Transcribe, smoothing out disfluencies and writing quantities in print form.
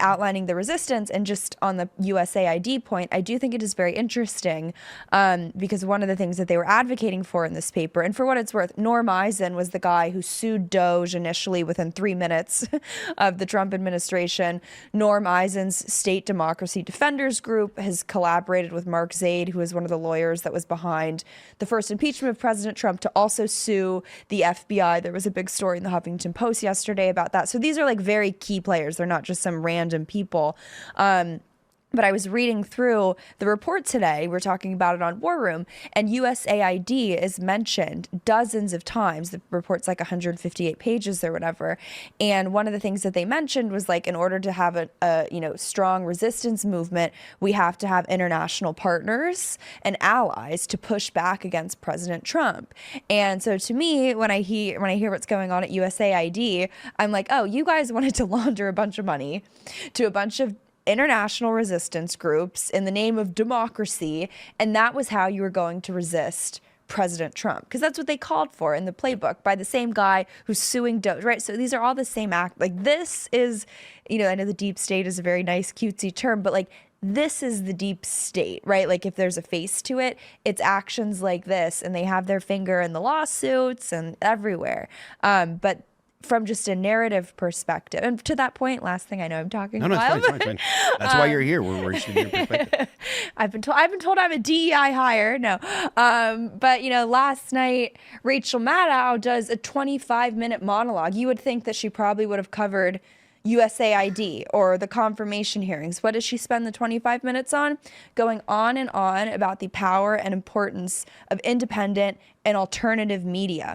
outlining the resistance. And just on the USAID point, I do think it is very interesting because one of the things that they were advocating for in this paper, and for what it's worth, Norm Eisen was the guy who sued Doge initially within 3 minutes of the Trump administration. Norm Eisen's State Democracy Defenders Group has collaborated with Mark Zaid, who is one of the lawyers that was behind the first impeachment of President Trump, to also sue the FBI. There was a big story in the Huffington Post yesterday about that. So these are like very key players. They're not just some random people. But I was reading through the report today. We're talking about it on War Room, and USAID is mentioned dozens of times. The report's like 158 pages or whatever. And one of the things that they mentioned was, like, in order to have a strong resistance movement, we have to have international partners and allies to push back against President Trump. And so to me, when I hear what's going on at USAID, I'm like, oh, you guys wanted to launder a bunch of money to a bunch of international resistance groups in the name of democracy, and that was how you were going to resist President Trump, because that's what they called for in the playbook by the same guy who's suing Doge, right? So these are all the same act. Like, this is, I know the deep state is a very nice cutesy term, but like, this is the deep state, right? Like, if there's a face to it, it's actions like this, and they have their finger in the lawsuits and everywhere. But from just a narrative perspective, and to that point, last thing I know, I'm talking. No, it's fine. That's why you're here. We're interested in your perspective. I've been told I'm a DEI hire. No, but last night Rachel Maddow does a 25-minute monologue. You would think that she probably would have covered USAID or the confirmation hearings. What does she spend the 25 minutes on? Going on and on about the power and importance of independent and alternative media.